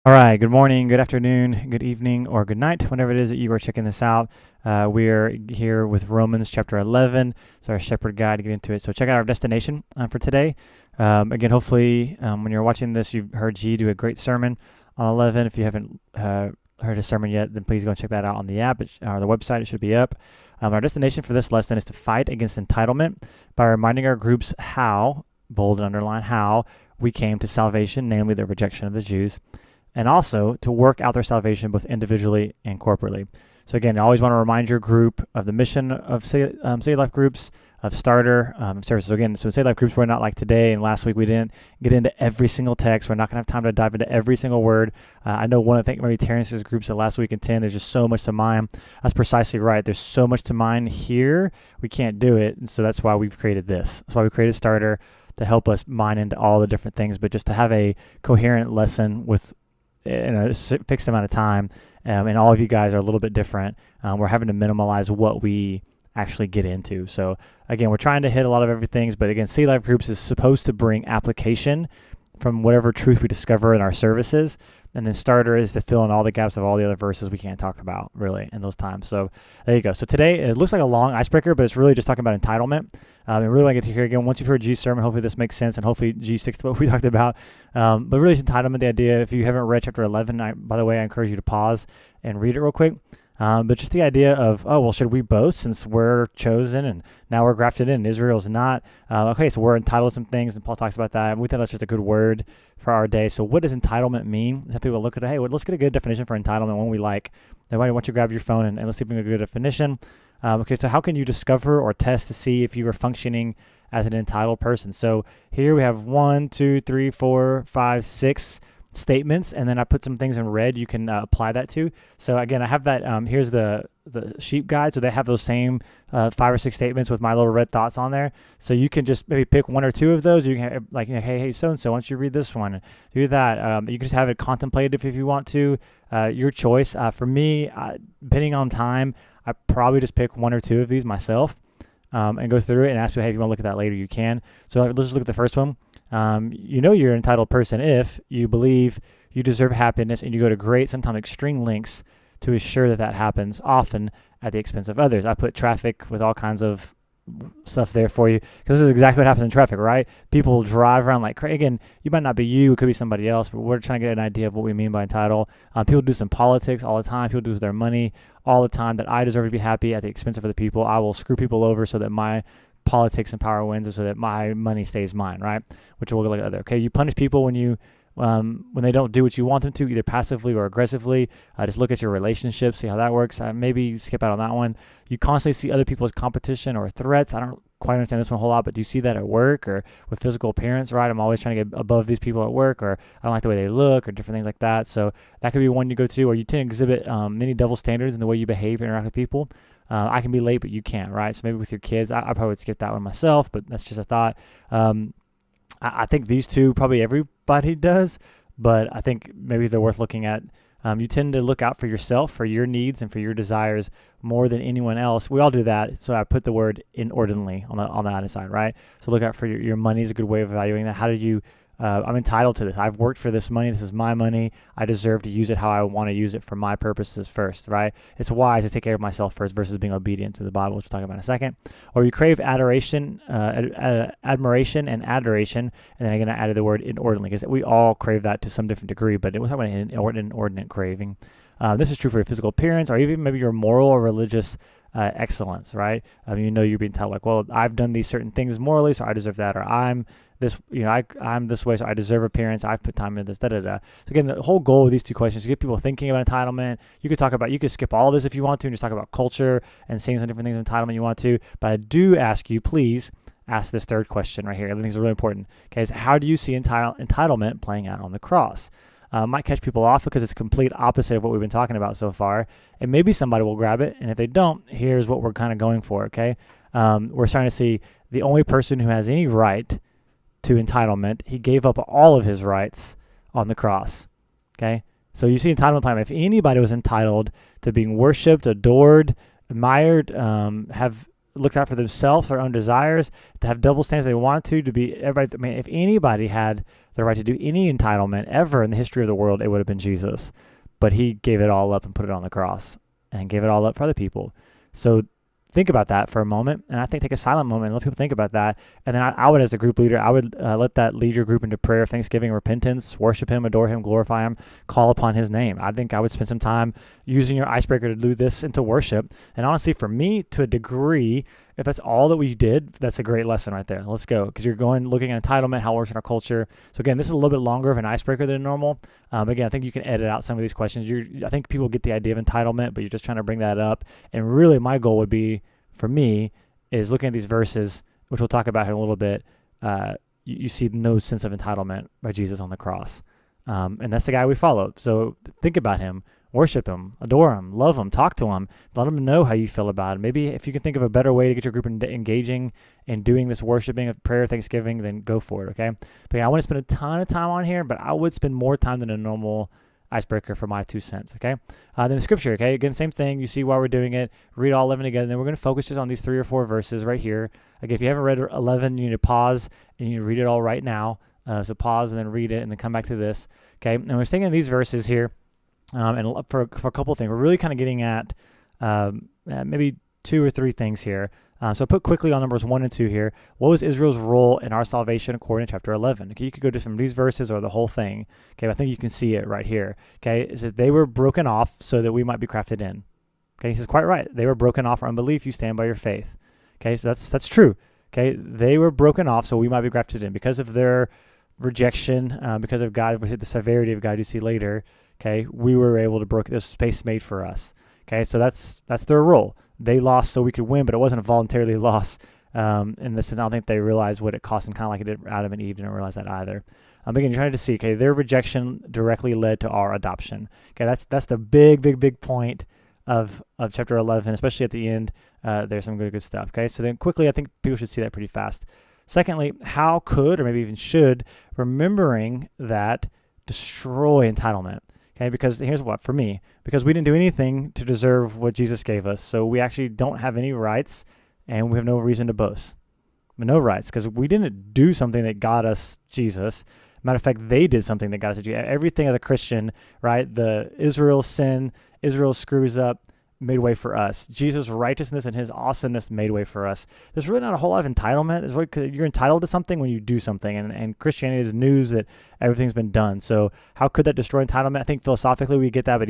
All right, good morning, good afternoon, good evening, or good night, whenever it is that you are checking this out. We are here with Romans chapter 11. It's our shepherd guide to get into it. So check out our destination for today. Again, hopefully, when you're watching this, you've heard G do a great sermon on 11. If you haven't heard his sermon yet, then please go and check that out on the app or the website. It should be up. Our destination for this lesson is to fight against entitlement by reminding our groups how, bold and underline, how we came to salvation, namely the rejection of the Jews, and also to work out their salvation both individually and corporately. So again, I always want to remind your group of the mission of City Life groups, of starter services. So again, so City Life groups, we're not like today and last week we didn't get into every single text. We're not going to have time to dive into every single word. I know one of the things maybe Terrence's groups that last week in 10, there's just so much to mine. That's precisely right. There's so much to mine here. We can't do it. And so that's why we've created this. That's why we created starter, to help us mine into all the different things, but just to have a coherent lesson with in a fixed amount of time, and all of you guys are a little bit different. We're having to minimalize what we actually get into. So again, we're trying to hit a lot of everything, but again, City Life Groups is supposed to bring application from whatever truth we discover in our services, and then starter is to fill in all the gaps of all the other verses we can't talk about really in those times. So there you go. So today it looks like a long icebreaker, but it's really just talking about entitlement. And really want to get to hear again, once you've heard G's sermon, hopefully this makes sense, and hopefully G sticks to what we talked about. But really it's entitlement, the idea. If you haven't read chapter 11, by the way, I encourage you to pause and read it real quick. But just the idea of, oh, well, should we boast since we're chosen and now we're grafted in? Israel's not. Okay, so we're entitled to some things, and Paul talks about that. And we think that's just a good word for our day. So what does entitlement mean? Some people look at it, hey, well, let's get a good definition for entitlement, one we like. Then why don't you grab your phone and let's see if we can get a good definition. Okay, so how can you discover or test to see if you are functioning as an entitled person? So here we have 1, 2, 3, 4, 5, 6 statements, and then I put some things in red you can apply that to. So again, I have that, here's the sheep guide, so they have those same 5 or 6 statements with my little red thoughts on there. So you can just maybe pick 1 or 2 of those. You can like, hey, so-and-so, why don't you read this one, do that. You can just have it contemplative if you want to, your choice. For me, depending on time, I probably just pick 1 or 2 of these myself and go through it and ask you, hey, if you want to look at that later, you can. So let's just look at the first one. You're an entitled person if you believe you deserve happiness and you go to great, sometimes extreme lengths to ensure that happens, often at the expense of others. I put traffic with all kinds of stuff there for you because this is exactly what happens in traffic, right? People drive around like crazy. Again, you might not be you, it could be somebody else, but we're trying to get an idea of what we mean by entitled. People do some politics all the time. People do with their money all the time, that I deserve to be happy at the expense of other people. I will screw people over so that my politics and power wins, or so that my money stays mine, right? Which we'll look at other. Okay, you punish people when they don't do what you want them to, either passively or aggressively. Just look at your relationships, see how that works. Maybe skip out on that one. You constantly see other people as competition or threats. I don't quite understand this one a whole lot, but do you see that at work or with physical appearance, right? I'm always trying to get above these people at work, or I don't like the way they look, or different things like that. So that could be one you go to, or you tend to exhibit many double standards in the way you behave and interact with people. I can be late, but you can't, right? So maybe with your kids, I probably would skip that one myself, but that's just a thought. I think these two probably everybody does, but I think maybe they're worth looking at. You tend to look out for yourself, for your needs, and for your desires more than anyone else. We all do that, so I put the word inordinately on the other side, right? So look out for your money is a good way of evaluating that. How do you I'm entitled to this. I've worked for this money. This is my money. I deserve to use it how I want to use it for my purposes first, right? It's wise to take care of myself first versus being obedient to the Bible, which we'll talk about in a second. Or you crave admiration and adoration, and then again, I added the word inordinately because we all crave that to some different degree, but it was talking about an inordinate craving. This is true for your physical appearance, or even maybe your moral or religious excellence, right? You're being told like, well, I've done these certain things morally, so I deserve that, or I'm this, I'm this way, so I deserve appearance. I've put time into this, So again, the whole goal of these two questions is to get people thinking about entitlement. You could skip all of this if you want to and just talk about culture and seeing some different things of entitlement you want to. But I do ask you, please ask this third question right here. I think it's really important. Okay, so how do you see entitlement playing out on the cross? Might catch people off because it's a complete opposite of what we've been talking about so far. And maybe somebody will grab it. And if they don't, here's what we're kind of going for, okay? We're starting to see the only person who has any right to entitlement, he gave up all of his rights on the cross, okay? So you see entitlement playing. If anybody was entitled to being worshipped, adored, admired, have looked out for themselves, their own desires, to have double standards they wanted to be everybody. I mean, if anybody had the right to do any entitlement ever in the history of the world, it would have been Jesus. But he gave it all up and put it on the cross and gave it all up for other people. So think about that for a moment, and I think take a silent moment and let people think about that. And then I would, as a group leader, I would let that lead your group into prayer, thanksgiving, repentance, worship him, adore him, glorify him, call upon his name. I think I would spend some time using your icebreaker to do this into worship. And honestly, for me, to a degree, if that's all that we did, that's a great lesson right there. Let's go, because you're looking at entitlement, how it works in our culture. So again, this is a little bit longer of an icebreaker than normal. Again, I think you can edit out some of these questions. I think people get the idea of entitlement, but you're just trying to bring that up. And really, my goal would be, for me, is looking at these verses, which we'll talk about here in a little bit. You see no sense of entitlement by Jesus on the cross. And that's the guy we follow. So think about him. Worship him, adore him, love him, talk to him, let him know how you feel about it. Maybe if you can think of a better way to get your group engaging and doing this worshiping of prayer, thanksgiving, then go for it, okay? But yeah, I want to spend a ton of time on here, but I would spend more time than a normal icebreaker for my 2 cents, okay? Then the scripture, okay? Again, same thing. You see why we're doing it. Read all 11 together, and then we're going to focus just on these 3 or 4 verses right here. Again, if you haven't read 11, you need to pause, and you need to read it all right now. So pause and then read it, and then come back to this, okay? And we're staying in these verses here. And for a couple of things, we're really kind of getting at maybe 2 or 3 things here. So put quickly on numbers 1 and 2 here. What was Israel's role in our salvation according to chapter 11? Okay, you could go to some of these verses or the whole thing. Okay, I think you can see it right here. Okay, is that they were broken off so that we might be crafted in. Okay, he says quite right. They were broken off for unbelief. You stand by your faith. Okay, so that's true. Okay, they were broken off so we might be grafted in because of their rejection, because of God, the severity of God you see later. Okay, we were able to break this space made for us. Okay, so that's their role. They lost so we could win, but it wasn't a voluntarily loss. In this sense, I don't think they realized what it cost them, kind of like it did Adam and Eve didn't realize that either. Again, you're trying to see, okay, their rejection directly led to our adoption. Okay, that's the big point of chapter 11, especially at the end. There's some good stuff. Okay, so then quickly, I think people should see that pretty fast. Secondly, how could, or maybe even should, remembering that destroy entitlement? Okay, because here's what, for me, because we didn't do anything to deserve what Jesus gave us, so we actually don't have any rights, and we have no reason to boast. No rights, because we didn't do something that got us Jesus. Matter of fact, they did something that got us Jesus. Everything as a Christian, right? The Israel sin, Israel screws up, made way for us. Jesus' righteousness and his awesomeness made way for us. There's really not a whole lot of entitlement. There's really, you're entitled to something when you do something, and Christianity is news that everything's been done. So how could that destroy entitlement? I think philosophically we get that, but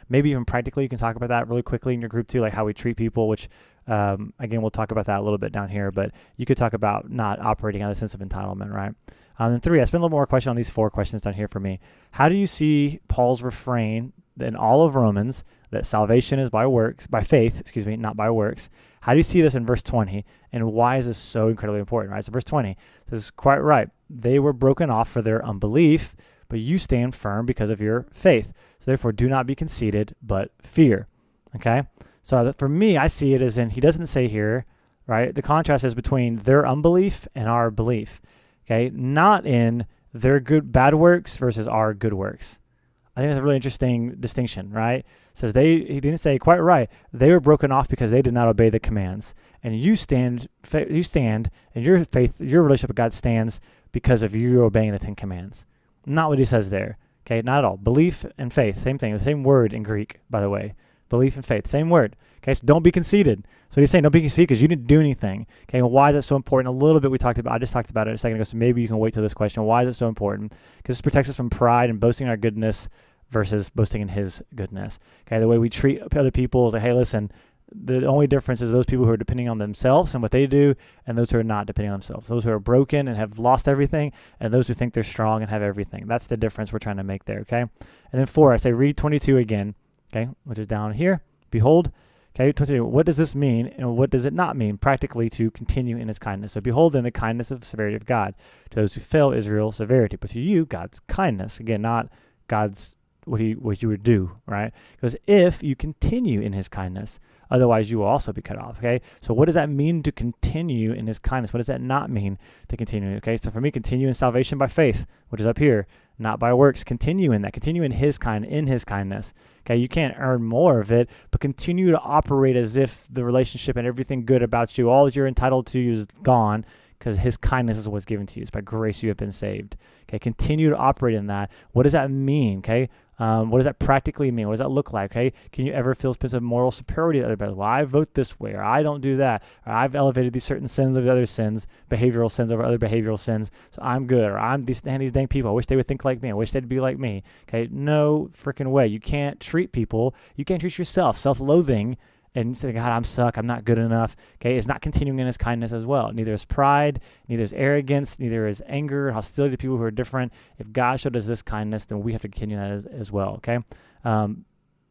maybe even practically you can talk about that really quickly in your group too, like how we treat people, which again, we'll talk about that a little bit down here, but you could talk about not operating on a sense of entitlement, right? And 3, I spent a little more question on these 4 questions down here for me. How do you see Paul's refrain in all of Romans that salvation is by faith, not by works? How do you see this in verse 20, and why is this so incredibly important, right? So verse 20 says, quite right, they were broken off for their unbelief, but you stand firm because of your faith. So therefore, do not be conceited, but fear, okay? So for me, I see it as in, he doesn't say here, right? The contrast is between their unbelief and our belief, okay? Not in their bad works versus our good works. I think that's a really interesting distinction, right? It says he didn't say quite right. They were broken off because they did not obey the commands. And you stand, and your faith, your relationship with God stands because of you obeying the 10 commands. Not what he says there, okay? Not at all. Belief and faith, same thing. The same word in Greek, by the way. Belief and faith, same word. Okay, so don't be conceited. So he's saying don't be conceited because you didn't do anything. Okay, and why is that so important? A little bit I just talked about it a second ago, so maybe you can wait till this question. Why is it so important? Because this protects us from pride and boasting our goodness versus boasting in his goodness. Okay, the way we treat other people is like, hey, listen, the only difference is those people who are depending on themselves and what they do, and those who are not depending on themselves. Those who are broken and have lost everything, and those who think they're strong and have everything. That's the difference we're trying to make there, okay? And then 4, I say read 22 again, okay, which is down here. Behold, okay, 22, what does this mean, and what does it not mean practically to continue in his kindness? So behold then the kindness of severity of God. To those who fail, Israel, severity. But to you, God's kindness. Again, not God's what you would do, right? Because if you continue in his kindness, otherwise you will also be cut off, okay? So what does that mean to continue in his kindness? What does that not mean to continue? Okay, so for me, continue in salvation by faith, which is up here, not by works. Continue in that. Continue in his kindness. Okay, you can't earn more of it, but continue to operate as if the relationship and everything good about you, all that you're entitled to, is gone, because his kindness is what's given to you. It's by grace you have been saved. Okay, continue to operate in that. What does that mean? Okay, what does that practically mean? What does that look like? Okay, can you ever feel a sense of moral superiority to other people? Well, I vote this way, or I don't do that, or I've elevated these certain sins over other sins, behavioral sins over other behavioral sins, so I'm good, or I'm these dang people. I wish they would think like me. I wish they'd be like me. Okay, no freaking way. You can't treat people. You can't treat yourself. Self-loathing and saying, God, I'm stuck, I'm not good enough, okay, is not continuing in his kindness as well. Neither is pride, neither is arrogance, neither is anger, hostility to people who are different. If God showed us this kindness, then we have to continue that as well, okay?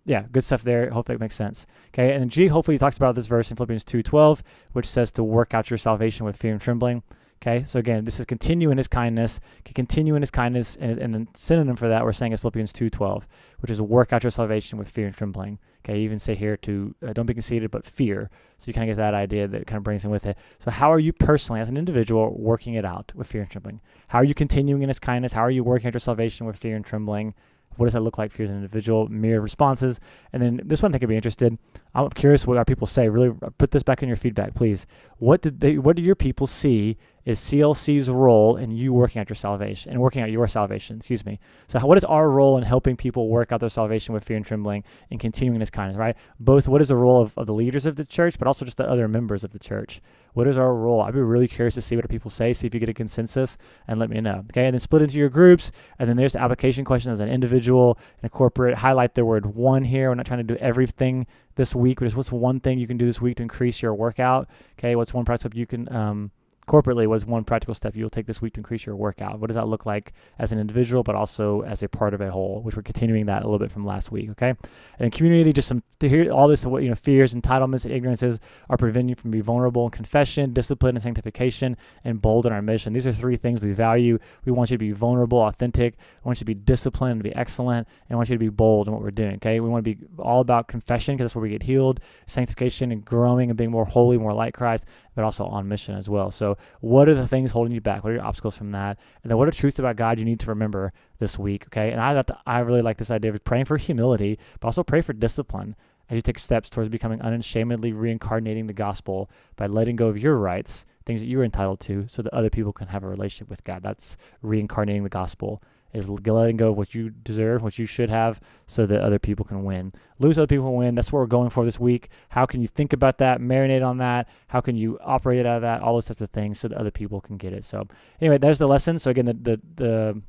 Yeah, good stuff there. Hopefully it makes sense. Okay, and then G, hopefully he talks about this verse in Philippians 2:12, which says to work out your salvation with fear and trembling. Okay, so again, this is continue in his kindness. Continue in his kindness, and a synonym for that we're saying is Philippians 2:12, which is work out your salvation with fear and trembling. Okay, you even say here to don't be conceited, but fear. So you kind of get that idea that kind of brings in with it. So how are you personally, as an individual, working it out with fear and trembling? How are you continuing in his kindness? How are you working out your salvation with fear and trembling? What does that look like for you as an individual? Mirrored responses. And then this one I think I'd be interested. I'm curious what our people say. Really put this back in your feedback, please. What do your people see is CLC's role in you working out your salvation and working out your salvation, So what is our role in helping people work out their salvation with fear and trembling and continuing this kindness, right? Both what is the role of the leaders of the church, but also just the other members of the church. What is our role? I'd be really curious to see what people say, see if you get a consensus, and let me know. Okay, and then split into your groups, and then there's the application question as an individual and a corporate. Highlight the word one here. We're not trying to do everything this week, but just what's one thing you can do this week to increase your workout? Okay, what's one practice you can corporately, what's one practical step you'll take this week to increase your workout? What does that look like as an individual, but also as a part of a whole, which we're continuing that a little bit from last week, okay? And community, just some to hear all this, what fears, entitlements, and ignorances are preventing you from being vulnerable in confession, discipline, and sanctification, and bold in our mission. These are three things we value. We want you to be vulnerable, authentic. We want you to be disciplined, to be excellent, and we want you to be bold in what we're doing, okay? We want to be all about confession because that's where we get healed, sanctification, and growing and being more holy, more like Christ, but also on mission as well. So what are the things holding you back? What are your obstacles from that? And then what are truths about God you need to remember this week, okay? And I really like this idea of praying for humility, but also pray for discipline as you take steps towards becoming unashamedly reincarnating the gospel by letting go of your rights, things that you're entitled to, so that other people can have a relationship with God. That's reincarnating the gospel, is letting go of what you deserve, what you should have, so that other people can win. Lose other people win. That's what we're going for this week. How can you think about that, marinate on that? How can you operate out of that? All those types of things so that other people can get it. So anyway, there's the lesson. So again, the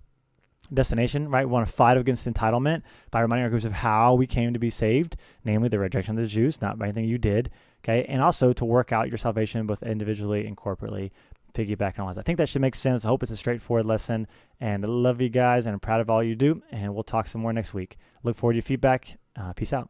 destination, right? We want to fight against entitlement by reminding our groups of how we came to be saved, namely the rejection of the Jews, not by anything you did, okay? And also to work out your salvation both individually and corporately, piggyback on all that. I think that should make sense. I hope it's a straightforward lesson, and I love you guys, and I'm proud of all you do, and we'll talk some more next week. Look forward to your feedback. Peace out.